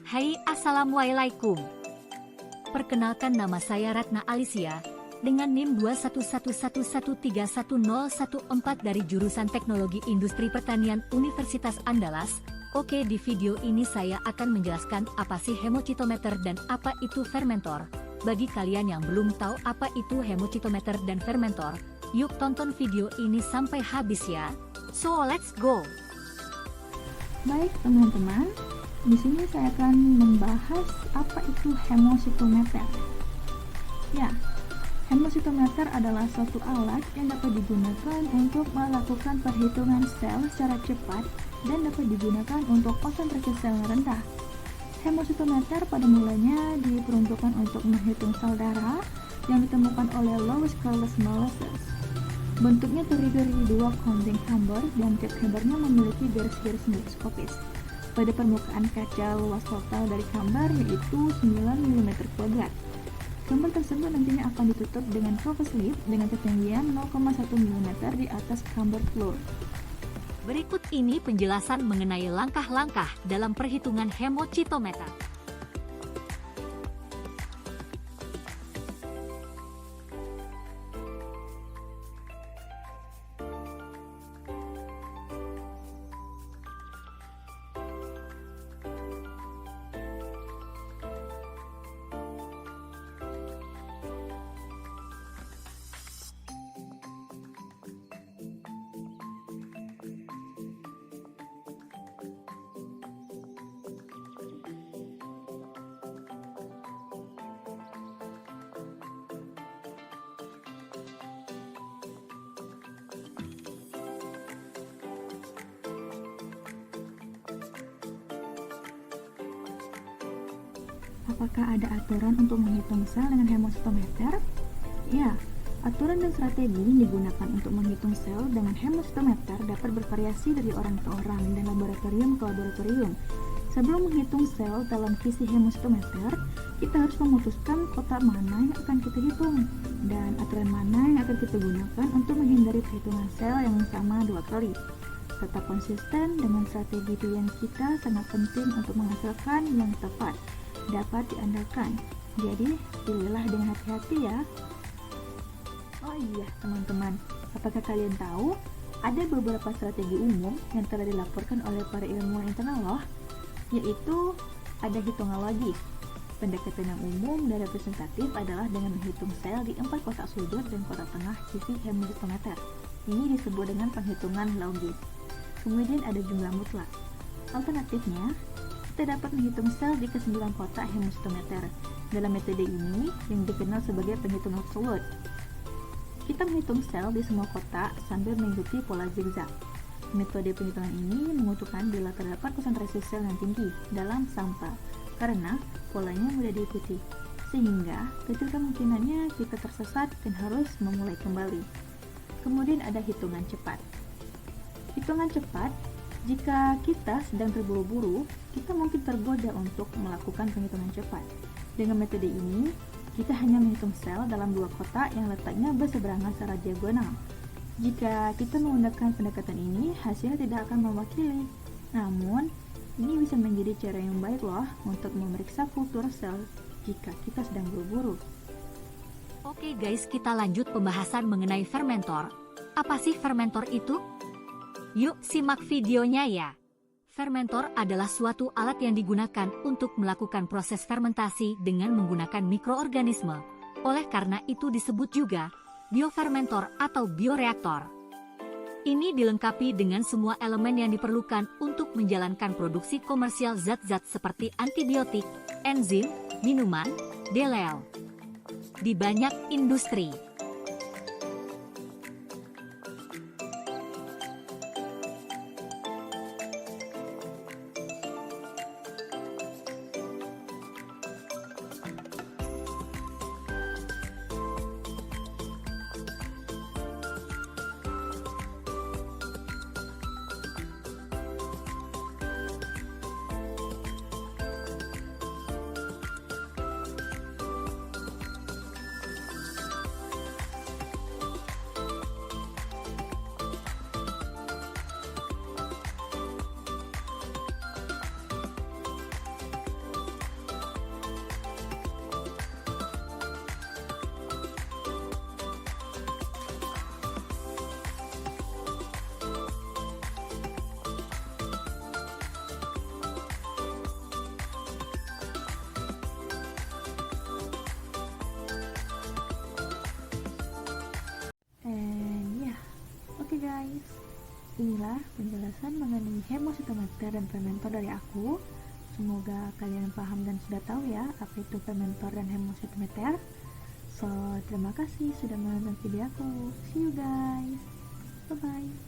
Hai, assalamualaikum. Perkenalkan, nama saya Ratna Alicia dengan NIM 21111310114 dari jurusan Teknologi Industri Pertanian Universitas Andalas. Oke, di video ini saya akan menjelaskan apa sih hemocitometer dan apa itu fermentor. Bagi kalian yang belum tahu apa itu hemocitometer dan fermentor, yuk tonton video ini sampai habis ya. So let's go. Baik teman-teman, di sini saya akan membahas apa itu hemocitometer. Ya, hemocitometer adalah suatu alat yang dapat digunakan untuk melakukan perhitungan sel secara cepat dan dapat digunakan untuk konsentrasi sel yang rendah. Hemocitometer pada mulanya diperuntukkan untuk menghitung sel darah yang ditemukan oleh Louis Carlos Malassez. Bentuknya terdiri dari dua counting chamber dan tiap chambernya memiliki garis-garis mikroskopis. Pada permukaan kaca luas total dari chamber yaitu 9 mm kuadrat. Chamber tersebut nantinya akan ditutup dengan cover slip dengan ketinggian 0,1 mm di atas chamber floor. Berikut ini penjelasan mengenai langkah-langkah dalam perhitungan hemocitometer. Apakah ada aturan untuk menghitung sel dengan hemocitometer? Ya, aturan dan strategi yang digunakan untuk menghitung sel dengan hemocitometer dapat bervariasi dari orang ke orang dan laboratorium ke laboratorium. Sebelum menghitung sel dalam visi hemocitometer, kita harus memutuskan kotak mana yang akan kita hitung dan aturan mana yang akan kita gunakan untuk menghindari perhitungan sel yang sama dua kali. Tetap konsisten dengan strategi pilihan kita sangat penting untuk menghasilkan yang tepat, dapat diandalkan. Jadi, pilihlah dengan hati-hati ya. Oh iya, teman-teman, apakah kalian tahu ada beberapa strategi umum yang telah dilaporkan oleh para ilmuwan internal loh, yaitu ada hitungan logis. Pendekatan yang umum dan representatif adalah dengan menghitung sel di 4 kotak sudut dan kotak tengah sisi hemocitometer. Ini disebut dengan penghitungan logis. Kemudian ada jumlah mutlak. Alternatifnya, kita dapat menghitung sel di ke-9 kotak hemocitometer. Dalam metode ini, yang dikenal sebagai penghitungan absolut, kita menghitung sel di semua kotak sambil mengikuti pola zigzag. Metode penghitungan ini menguntungkan bila terdapat konsentrasi sel yang tinggi dalam sampel, karena polanya mudah diikuti, sehingga kecil kemungkinannya kita tersesat dan harus memulai kembali. Kemudian ada hitungan cepat. Hitungan cepat, jika kita sedang terburu-buru, kita mungkin tergoda untuk melakukan penghitungan cepat. Dengan metode ini, kita hanya menghitung sel dalam 2 kotak yang letaknya berseberangan secara diagonal. Jika kita menggunakan pendekatan ini, hasilnya tidak akan mewakili. Namun, ini bisa menjadi cara yang baik loh untuk memeriksa kultur sel jika kita sedang buru-buru. Oke guys, kita lanjut pembahasan mengenai fermentor. Apa sih fermentor itu? Yuk simak videonya ya. Fermentor adalah suatu alat yang digunakan untuk melakukan proses fermentasi dengan menggunakan mikroorganisme. Oleh karena itu disebut juga biofermentor atau bioreaktor. Ini dilengkapi dengan semua elemen yang diperlukan untuk menjalankan produksi komersial zat-zat seperti antibiotik, enzim, minuman, delel. Di banyak industri. guys. Inilah penjelasan mengenai hemositometer dan fermentor dari aku. Semoga kalian paham dan sudah tahu ya apa itu fermentor dan hemositometer. So, terima kasih sudah menonton video aku. See you guys. Bye-bye.